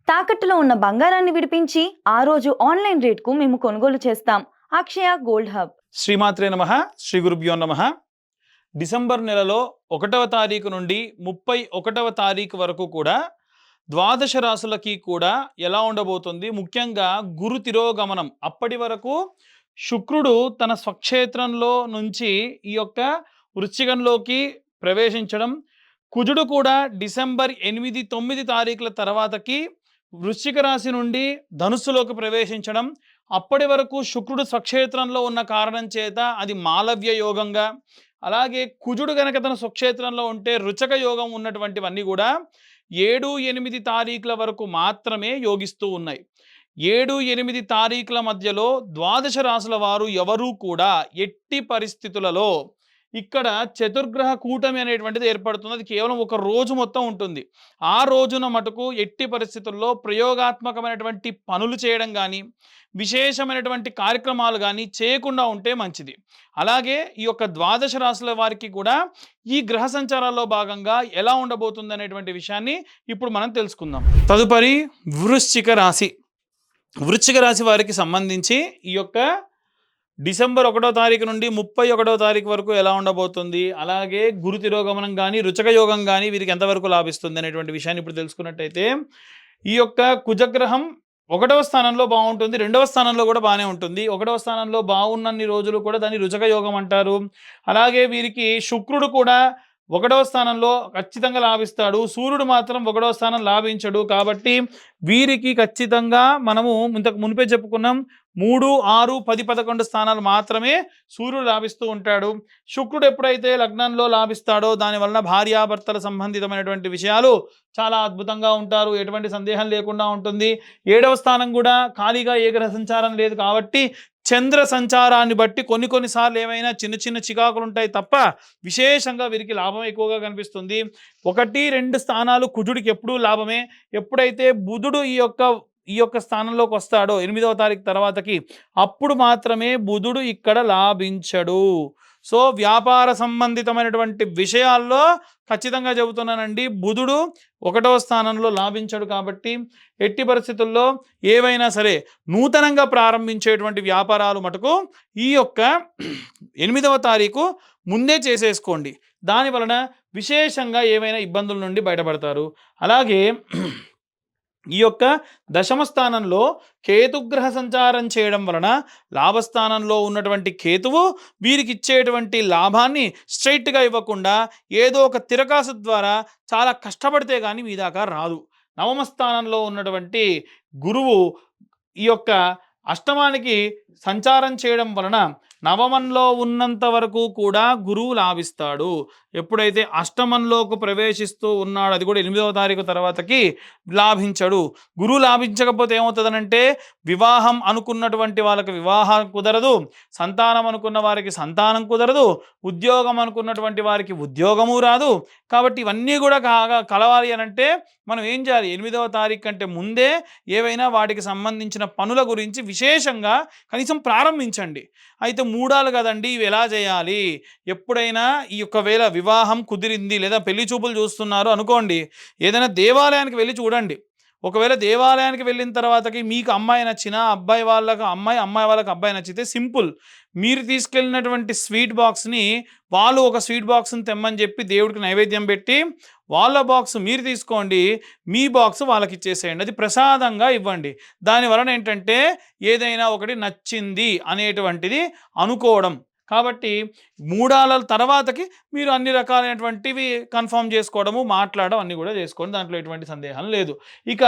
తాకట్టులో ఉన్న బంగారాన్ని విడిపించి ఆ రోజు ఆన్లైన్ రేట్కు మేము కొనుగోలు చేస్తాం. అక్షయ గోల్డ్ హబ్. శ్రీమాత్రే నమః. శ్రీ గురుభ్యో నమః. డిసెంబర్ నెలలో 1వ తారీఖు నుండి 31వ తారీఖు వరకు కూడా ద్వాదశ రాశులకి కూడా ఎలా ఉండబోతుంది, ముఖ్యంగా గురు తిరోగమనం. అప్పటి వరకు శుక్రుడు తన స్వక్షేత్రంలో నుంచి ఈ యొక్క వృశ్చికంలోకి ప్రవేశించడం, కుజుడు కూడా డిసెంబర్ 8, 9 తారీఖుల తర్వాతకి వృశ్చిక రాశి నుండి ధనుస్సులోకి ప్రవేశించడం. అప్పటి వరకు శుక్రుడు స్వక్షేత్రంలో ఉన్న కారణం చేత అది మాలవ్య యోగంగా, అలాగే కుజుడు గనక తన స్వక్షేత్రంలో ఉంటే రుచక యోగం ఉన్నటువంటివన్నీ కూడా 7, 8 తారీఖుల వరకు మాత్రమే యోగిస్తూ ఉన్నాయి. 7, 8 తారీఖుల మధ్యలో ద్వాదశ రాశుల వారు ఎవరూ కూడా ఎట్టి పరిస్థితులలో ఇక్కడ చతుర్గ్రహ కూటమి అనేటువంటిది ఏర్పడుతుంది. అది కేవలం ఒక రోజు మొత్తం ఉంటుంది. ఆ రోజున మటుకు ఎట్టి పరిస్థితుల్లో ప్రయోగాత్మకమైనటువంటి పనులు చేయడం కానీ, విశేషమైనటువంటి కార్యక్రమాలు కానీ చేయకుండా ఉంటే మంచిది. అలాగే ఈ యొక్క ద్వాదశ రాశుల వారికి కూడా ఈ గ్రహ సంచారాల్లో భాగంగా ఎలా ఉండబోతుంది అనేటువంటి విషయాన్ని ఇప్పుడు మనం తెలుసుకుందాం. తదుపరి వృశ్చిక రాశి. వృశ్చిక రాశి వారికి సంబంధించి ఈ యొక్క డిసెంబర్ 1వ తారీఖు నుండి 31వ తారీఖు వరకు ఎలా ఉండబోతుంది, అలాగే గురు తిరోగమనం కానీ రుచక యోగం కానీ వీరికి ఎంతవరకు లాభిస్తుంది అనేటువంటి విషయాన్ని ఇప్పుడు తెలుసుకున్నట్టయితే, ఈ యొక్క కుజగ్రహం 1వ స్థానంలో బాగుంటుంది, 2వ స్థానంలో కూడా బాగానే ఉంటుంది. 1వ స్థానంలో బాగున్నన్ని రోజులు కూడా దాన్ని రుచక యోగం అంటారు. అలాగే వీరికి శుక్రుడు కూడా 1వ స్థానంలో ఖచ్చితంగా లాభిస్తాడు. సూర్యుడు మాత్రం 1వ స్థానం లాభించడు. కాబట్టి వీరికి ఖచ్చితంగా మనము ఇంతకు మునిపే చెప్పుకున్నాం, 3, 6, 10, 11 స్థానాలు మాత్రమే సూర్యుడు లాభిస్తూ ఉంటాడు. శుక్రుడు ఎప్పుడైతే లగ్నంలో లాభిస్తాడో దానివలన భార్యాభర్తల సంబంధితమైనటువంటి విషయాలు చాలా అద్భుతంగా ఉంటారు, ఎటువంటి సందేహం లేకుండా ఉంటుంది. 7వ స్థానం కూడా ఖాళీగా ఏ గ్రహ సంచారం లేదు కాబట్టి చంద్ర సంచారాన్ని బట్టి కొన్నిసార్లు ఏమైనా చిన్న చిన్న చికాకులు ఉంటాయి తప్ప విశేషంగా వీరికి లాభం ఎక్కువగా కనిపిస్తుంది. 1, 2 స్థానాలు కుజుడికి ఎప్పుడూ లాభమే. ఎప్పుడైతే బుధుడు ఈ యొక్క స్థానంలోకి వస్తాడో 8వ తారీఖు తర్వాతకి, అప్పుడు మాత్రమే బుధుడు ఇక్కడ లాభించడు. సో వ్యాపార సంబంధితమైనటువంటి విషయాల్లో ఖచ్చితంగా చెబుతున్నానండి, బుధుడు 1వ స్థానంలో లాభించడు. కాబట్టి ఎట్టి పరిస్థితుల్లో ఏవైనా సరే నూతనంగా ప్రారంభించేటువంటి వ్యాపారాలు మటుకు ఈ యొక్క 8వ తారీఖు ముందే చేసేసుకోండి. దాని వలన విశేషంగా ఏవైనా ఇబ్బందుల నుండి బయటపడతారు. అలాగే ఈ యొక్క దశమ స్థానంలో కేతుగ్రహ సంచారం చేయడం వలన లాభస్థానంలో ఉన్నటువంటి కేతువు వీరికి ఇచ్చేటువంటి లాభాన్ని స్ట్రైట్గా ఇవ్వకుండా ఏదో ఒక తిరకాసు ద్వారా చాలా కష్టపడితే కానీ మీ దాకా రాదు. నవమ స్థానంలో ఉన్నటువంటి గురువు ఈ యొక్క అష్టమానికి సంచారం చేయడం వలన నవమంలో ఉన్నంత వరకు కూడా గురువు లాభిస్తాడు. ఎప్పుడైతే అష్టమంలోకి ప్రవేశిస్తూ ఉన్నాడు, అది కూడా 8వ తారీఖు తర్వాతకి లాభించడు. గురువు లాభించకపోతే ఏమవుతుందనంటే, వివాహం అనుకున్నటువంటి వాళ్ళకి వివాహం కుదరదు, సంతానం అనుకున్న వారికి సంతానం కుదరదు, ఉద్యోగం అనుకున్నటువంటి వారికి ఉద్యోగము రాదు. కాబట్టి ఇవన్నీ కూడా కలవాలి అనంటే మనం ఏం చేయాలి, 8వ తారీఖు కంటే ముందే ఏవైనా వాటికి సంబంధించిన పనుల గురించి విశేషంగా కనీసం ప్రారంభించండి. అయితే మూడాలు కదండి, ఇవి ఎలా చేయాలి? ఎప్పుడైనా ఈ ఒకవేళ వివాహం కుదిరింది లేదా పెళ్లి చూపులు చూస్తున్నారు అనుకోండి, ఏదైనా దేవాలయానికి వెళ్ళి చూడండి. ఒకవేళ దేవాలయానికి వెళ్ళిన తర్వాతకి మీకు అమ్మాయి నచ్చినా, అబ్బాయి వాళ్ళకి అమ్మాయి, అమ్మాయి వాళ్ళకి అబ్బాయి నచ్చితే సింపుల్, మీరు తీసుకెళ్ళినటువంటి స్వీట్ బాక్స్ని వాళ్ళు ఒక స్వీట్ బాక్స్ని తెమ్మని చెప్పి దేవుడికి నైవేద్యం పెట్టి వాళ్ళ బాక్స్ మీరు తీసుకోండి, మీ బాక్స్ వాళ్ళకి ఇచ్చేసేయండి. అది ప్రసాదంగా ఇవ్వండి. దానివలన ఏంటంటే ఏదైనా ఒకటి నచ్చింది అనేటువంటిది అనుకోవడం. కాబట్టి మూడాల తర్వాతకి మీరు అన్ని రకాలైనటువంటివి కన్ఫర్మ్ చేసుకోవడము, మాట్లాడడం అన్నీ కూడా చేసుకోండి. దాంట్లో ఎటువంటి సందేహం లేదు. ఇక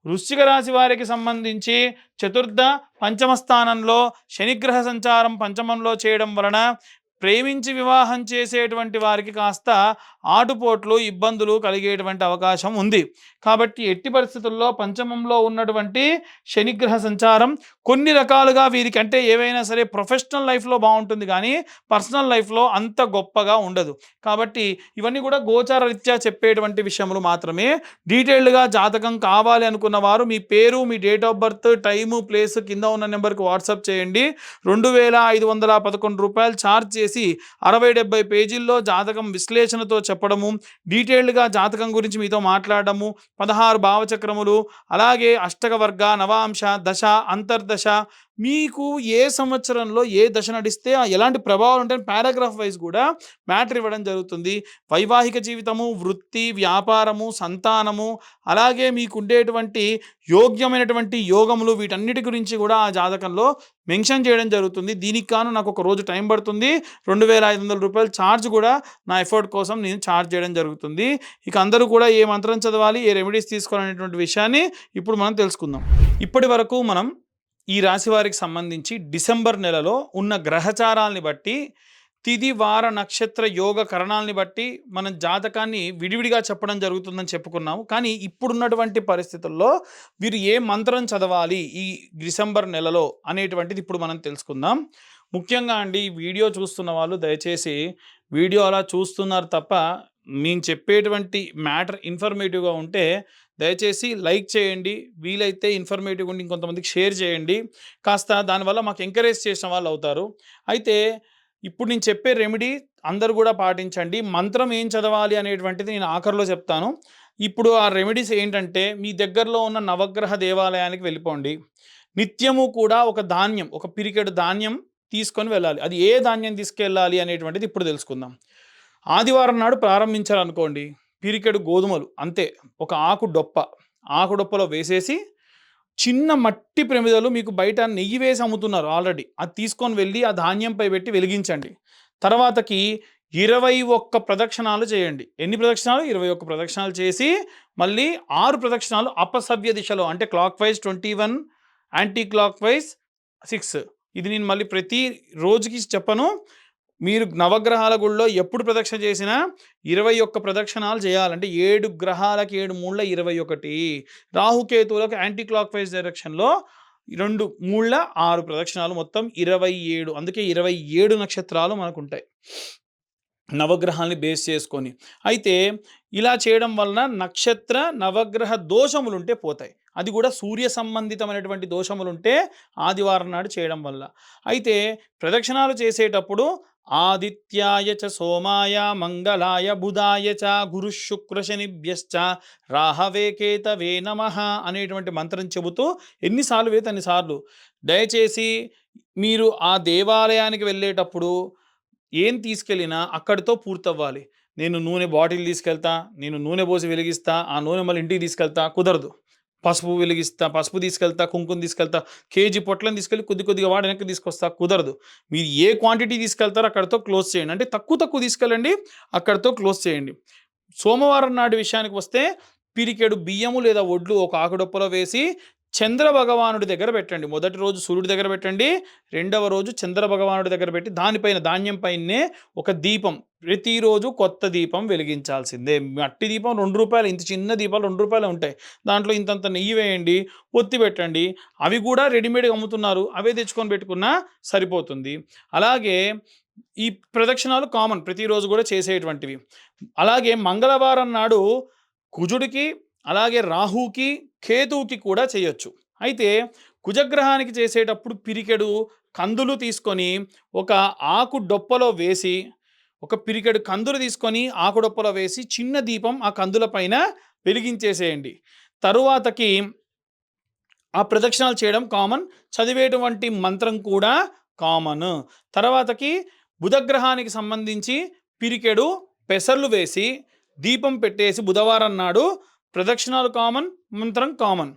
వృశ్చిక రాశి వారికి సంబంధించి చతుర్థ, పంచమ స్థానంలో శనిగ్రహ సంచారం పంచమంలో చేయడం వలన ప్రేమించి వివాహం చేసేటువంటి వారికి కాస్త ఆటుపోట్లు, ఇబ్బందులు కలిగేటువంటి అవకాశం ఉంది. కాబట్టి ఎట్టి పరిస్థితుల్లో పంచమంలో ఉన్నటువంటి శనిగ్రహ సంచారం కొన్ని రకాలుగా వీరికి, అంటే ఏవైనా సరే ప్రొఫెషనల్ లైఫ్లో బాగుంటుంది కానీ పర్సనల్ లైఫ్లో అంత గొప్పగా ఉండదు. కాబట్టి ఇవన్నీ కూడా గోచార రీత్యా చెప్పేటువంటి విషయములు మాత్రమే. డీటెయిల్డ్గా జాతకం కావాలి అనుకున్న వారు మీ పేరు, మీ date of birth, time, place కింద ఉన్న నెంబర్కి వాట్సాప్ చేయండి. 2511 రూపాయలు ఛార్జ్ చేసి చేసి 60-70 పేజీల్లో జాతకం విశ్లేషణతో చెప్పడము, డీటెయిల్డ్గా జాతకం గురించి మీతో మాట్లాడడము, 16 భావచక్రములు, అలాగే అష్టక వర్గ, నవాంశ, దశ, అంతర్దశ, మీకు ఏ సంవత్సరంలో ఏ దశ నడిస్తే ఎలాంటి ప్రభావాలు ఉంటాయని పారాగ్రాఫ్ వైజ్ కూడా మ్యాటర్ ఇవ్వడం జరుగుతుంది. వైవాహిక జీవితము, వృత్తి, వ్యాపారము, సంతానము, అలాగే మీకు ఉండేటువంటి యోగ్యమైనటువంటి యోగములు, వీటన్నిటి గురించి కూడా ఆ జాతకంలో మెన్షన్ చేయడం జరుగుతుంది. దీనికి కాను నాకు ఒక రోజు టైం పడుతుంది. 2500 రూపాయలు ఛార్జ్ కూడా నా ఎఫర్ట్ కోసం నేను ఛార్జ్ చేయడం జరుగుతుంది. ఇక అందరూ కూడా ఏ మంత్రం చదవాలి, ఏ రెమెడీస్ తీసుకోవాలనేటువంటి విషయాన్ని ఇప్పుడు మనం తెలుసుకుందాం. ఇప్పటి వరకు మనం ఈ రాశి వారికి సంబంధించి డిసెంబర్ నెలలో ఉన్న గ్రహచారాల్ని బట్టి, తిథి వార నక్షత్ర యోగ కరణాలని బట్టి మనం జాతకాన్ని విడివిడిగా చెప్పడం జరుగుతుందని చెప్పుకున్నాము. కానీ ఇప్పుడున్నటువంటి పరిస్థితుల్లో వీరు ఏ మంత్రం చదవాలి ఈ డిసెంబర్ నెలలో అనేటువంటిది ఇప్పుడు మనం తెలుసుకుందాం. ముఖ్యంగా అండి, ఈ వీడియో చూస్తున్న వాళ్ళు దయచేసి వీడియో అలా చూస్తున్నారు తప్ప మేము చెప్పేటువంటి మ్యాటర్ ఇన్ఫర్మేటివ్గా ఉంటే దయచేసి లైక్ చేయండి, వీలైతే ఇన్ఫర్మేటివ్గా ఉండి ఇంకొంతమందికి షేర్ చేయండి. కాస్త దానివల్ల మాకు ఎంకరేజ్ చేసిన వాళ్ళు అవుతారు. అయితే ఇప్పుడు నేను చెప్పే రెమెడీ అందరూ కూడా పాటించండి. మంత్రం ఏం చదవాలి అనేటువంటిది నేను ఆఖరిలో చెప్తాను. ఇప్పుడు ఆ రెమెడీస్ ఏంటంటే, మీ దగ్గరలో ఉన్న నవగ్రహ దేవాలయానికి వెళ్ళిపోండి. నిత్యము కూడా ఒక ధాన్యం, ఒక పిరికెడు ధాన్యం తీసుకొని వెళ్ళాలి. అది ఏ ధాన్యం తీసుకెళ్ళాలి అనేటువంటిది ఇప్పుడు తెలుసుకుందాం. ఆదివారం నాడు ప్రారంభించాలనుకోండి, పిరికెడు గోధుమలు అంతే, ఒక ఆకు డొప్పలో వేసేసి, చిన్న మట్టి ప్రమిదలు మీకు బయట నెయ్యి వేసి అమ్ముతున్నారు ఆల్రెడీ, అది తీసుకొని వెళ్ళి ఆ ధాన్యంపై పెట్టి వెలిగించండి. తర్వాతకి 21 ప్రదక్షిణాలు చేయండి. ఎన్ని ప్రదక్షిణాలు? 21 ప్రదక్షిణాలు చేసి మళ్ళీ 6 ప్రదక్షిణాలు అపసవ్య దిశలో, అంటే clock wise 21, anti clock wise 6. ఇది నేను మళ్ళీ ప్రతి రోజుకి చెప్పను. మీరు నవగ్రహాల గుళ్ళో ఎప్పుడు ప్రదక్షిణ చేసినా 21 ప్రదక్షిణాలు చేయాలంటే 7 గ్రహాలకి 7 మూళ్ళ 21, రాహుకేతువులకు యాంటీ క్లాక్ వైజ్ డైరెక్షన్లో 2 మూళ్ళ 6 ప్రదక్షిణాలు, మొత్తం 27. అందుకే 27 నక్షత్రాలు మనకు ఉంటాయి నవగ్రహాల్ని బేస్ చేసుకొని. అయితే ఇలా చేయడం వలన నక్షత్ర నవగ్రహ దోషములుంటే పోతాయి. అది కూడా సూర్య సంబంధితమైనటువంటి దోషములుంటే ఆదివారం నాడు చేయడం వల్ల. అయితే ప్రదక్షిణాలు చేసేటప్పుడు ఆదిత్యాయ చ సోమాయ మంగళాయ బుధాయ చ గురు శుక్ర శనిభ్యశ్చ రాహవే కేతవే నమః అనేటువంటి మంత్రం చెబుతూ ఎన్నిసార్లు వేతే అన్నిసార్లు. దయచేసి మీరు ఆ దేవాలయానికి వెళ్ళేటప్పుడు ఏం తీసుకెళ్ళినా అక్కడితో పూర్తవ్వాలి. నేను నూనె బాటిల్ తీసుకెళ్తా, నేను నూనె పోసి వెలిగిస్తా, ఆ నూనె మళ్ళీ ఇంటికి తీసుకెళ్తా, కుదరదు. పసుపు తీసుకెళ్తా, కుంకుమ తీసుకెళ్తా, కేజీ పొట్లను తీసుకెళ్ళి కొద్దిగా వాడి వెనక్కి తీసుకొస్తా, కుదరదు. మీరు ఏ క్వాంటిటీ తీసుకెళ్తారో అక్కడితో క్లోజ్ చేయండి. అంటే తక్కువ తీసుకెళ్ళండి, అక్కడితో క్లోజ్ చేయండి. సోమవారం నాడు విషయానికి వస్తే, పిరికెడు బియ్యము లేదా ఒడ్లు ఒక ఆకుడొప్పలో వేసి చంద్ర భగవానుడి దగ్గర పెట్టండి. మొదటి రోజు సూర్యుడి దగ్గర పెట్టండి, రెండవ రోజు చంద్ర భగవానుడి దగ్గర పెట్టి దానిపైన ధాన్యం పైనే ఒక దీపం, ప్రతిరోజు కొత్త దీపం వెలిగించాల్సిందే. మట్టి దీపం ₹2, ఇంత చిన్న దీపాలు ₹2 ఉంటాయి. దాంట్లో ఇంతంత నెయ్యి వేయండి, ఒత్తి పెట్టండి. అవి కూడా రెడీమేడ్గా అమ్ముతున్నారు, అవే తెచ్చుకొని పెట్టుకున్నా సరిపోతుంది. అలాగే ఈ ప్రదక్షిణాలు కామన్, ప్రతిరోజు కూడా చేసేటువంటివి. అలాగే మంగళవారం నాడు కుజుడికి, అలాగే రాహుకి, కేతువుకి కూడా చేయొచ్చు. అయితే కుజగ్రహానికి చేసేటప్పుడు పిరికెడు కందులు తీసుకొని ఒక ఆకు డొప్పలో వేసి, ఒక పిరికెడు కందులు తీసుకొని ఆకు డొప్పలో వేసి చిన్న దీపం ఆ కందుల పైన వెలిగించేసేయండి. తరువాతకి ఆ ప్రదక్షిణాలు చేయడం కామన్, చదివేటువంటి మంత్రం కూడా కామన్. తర్వాతకి బుధగ్రహానికి సంబంధించి పిరికెడు పెసర్లు వేసి దీపం పెట్టేసి బుధవారం నాడు ప్రదక్షిణాలు కామన్, మంత్రం కామన్.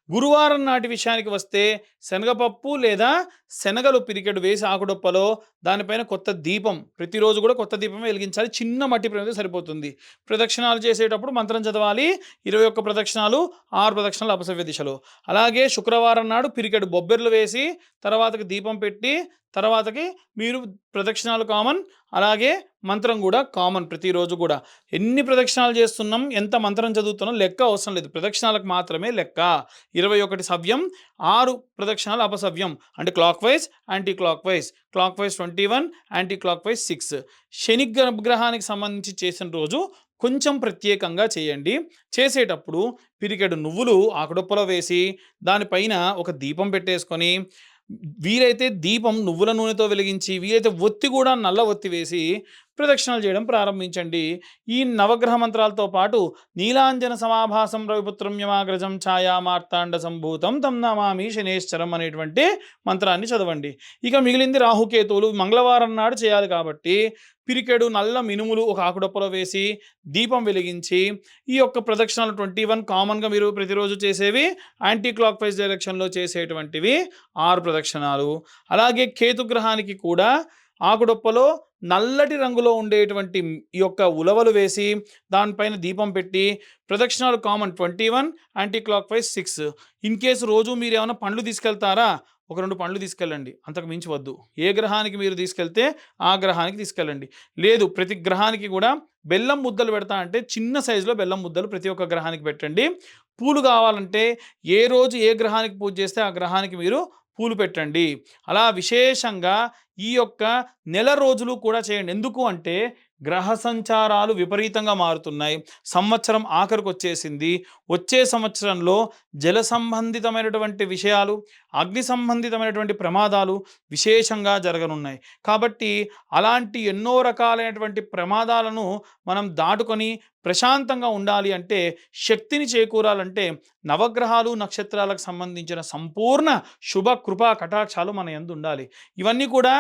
గురువారం నాటి విషయానికి వస్తే శనగపప్పు లేదా శనగలు పిరికెడు వేసి ఆకుడొప్పలో దానిపైన కొత్త దీపం, ప్రతిరోజు కూడా కొత్త దీపం వెలిగించాలి. చిన్న మట్టి ప్రమిద సరిపోతుంది. ప్రదక్షిణాలు చేసేటప్పుడు మంత్రం చదవాలి. 21 ప్రదక్షిణాలు, 6 ప్రదక్షిణాలు అపసవ్య దిశలో. అలాగే శుక్రవారం నాడు పిరికెడు బొబ్బెర్లు వేసి తర్వాతకి దీపం పెట్టి తర్వాతకి మీరు ప్రదక్షిణాలు కామన్, అలాగే మంత్రం కూడా కామన్. ప్రతిరోజు కూడా ఎన్ని ప్రదక్షిణాలు చేస్తున్నాం, ఎంత మంత్రం చదువుతున్నాం లెక్క అవసరం లేదు, ప్రదక్షిణాలకు మాత్రమే లెక్క. 21 సవ్యం, 6 ప్రదక్షిణాలు అపసవ్యం, అంటే clock wise, anti clock wise. Clock wise 21, anti clock wise 6. శని గ్రహానికి సంబంధించి చేసిన రోజు కొంచెం ప్రత్యేకంగా చేయండి. చేసేటప్పుడు పిరికెడు నువ్వులు ఆకుడొప్పలో వేసి దానిపైన ఒక దీపం పెట్టేసుకొని వీలైతే దీపం నువ్వుల నూనెతో వెలిగించి, వీలైతే ఒత్తి కూడా నల్ల ఒత్తి వేసి ప్రదక్షిణలు చేయడం ప్రారంభించండి. ఈ నవగ్రహ మంత్రాలతో పాటు నీలాంజన సమాభాసం రవిపుత్రం యమాగ్రజం ఛాయా మార్తాండ సంభూతం తం నమామి శనేశ్వరం అనేటువంటి మంత్రాన్ని చదవండి. ఇక మిగిలింది రాహుకేతువులు మంగళవారం నాడు చేయాలి కాబట్టి పిరికెడు నల్ల మినుములు ఒక ఆకుడొప్పలో వేసి దీపం వెలిగించి ఈ యొక్క ప్రదక్షిణలు 21 కామన్గా మీరు ప్రతిరోజు చేసేవి, యాంటీ క్లాక్ వైజ్ డైరెక్షన్లో చేసేటువంటివి 6 ప్రదక్షిణాలు. అలాగే కేతుగ్రహానికి కూడా ఆకుడొప్పలో నల్లటి రంగులో ఉండేటువంటి ఈ యొక్క ఉలవలు వేసి దానిపైన దీపం పెట్టి ప్రదక్షిణాలు common 21, anti clock wise 6. In case రోజు మీరు ఏమైనా పండ్లు తీసుకెళ్తారా, ఒక 2 పండ్లు తీసుకెళ్ళండి, అంతకు మించి వద్దు. ఏ గ్రహానికి మీరు తీసుకెళ్తే ఆ గ్రహానికి తీసుకెళ్ళండి. లేదు ప్రతి గ్రహానికి కూడా బెల్లం ముద్దలు పెడతా అంటే చిన్న సైజులో బెల్లం ముద్దలు ప్రతి ఒక్క గ్రహానికి పెట్టండి. పూలు కావాలంటే ఏ రోజు ఏ గ్రహానికి పూజ చేస్తే ఆ గ్రహానికి మీరు పూలు పెట్టండి. అలా విశేషంగా ఈ యొక్క నెల రోజులు కూడా చేయండి. ఎందుకు అంటే గ్రహ సంచారాలు విపరీతంగా మారుతున్నాయి. సంవత్సరం ఆఖరికి వచ్చేసింది. వచ్చే సంవత్సరంలో జల సంబంధితమైనటువంటి విషయాలు, అగ్ని సంబంధితమైనటువంటి ప్రమాదాలు విశేషంగా జరగనున్నాయి. కాబట్టి అలాంటి ఎన్నో రకాలైనటువంటి ప్రమాదాలను మనం దాటుకొని ప్రశాంతంగా ఉండాలి అంటే, శక్తిని చేకూరాలంటే నవగ్రహాలు నక్షత్రాలకు సంబంధించిన సంపూర్ణ శుభ కృపా కటాక్షాలు మన యందు ఉండాలి. ఇవన్నీ కూడా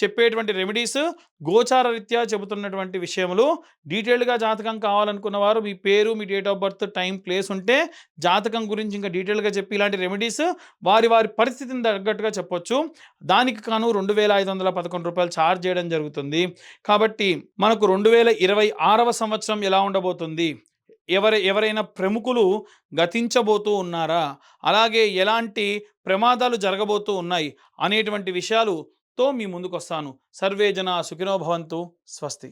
చెప్పేటువంటి రెమెడీస్ గోచార రీత్యా చెబుతున్నటువంటి విషయములు. డీటెయిల్డ్గా జాతకం కావాలనుకున్న వారు మీ పేరు, మీ date of birth, time, place ఉంటే జాతకం గురించి ఇంకా డీటెయిల్గా చెప్పి ఇలాంటి రెమెడీస్ వారి వారి పరిస్థితిని తగ్గట్టుగా చెప్పొచ్చు. దానికి కాను 2511 రూపాయలు ఛార్జ్ చేయడం జరుగుతుంది. కాబట్టి మనకు 2026వ సంవత్సరం ఎలా ఉండబోతుంది, ఎవరైనా ప్రముఖులు గతించబోతూ ఉన్నారా, అలాగే ఎలాంటి ప్రమాదాలు జరగబోతూ ఉన్నాయి అనేటువంటి విషయాలుతో మీ ముందుకు వస్తాను. సర్వే జనా సుఖినో భవంతు. స్వస్తి.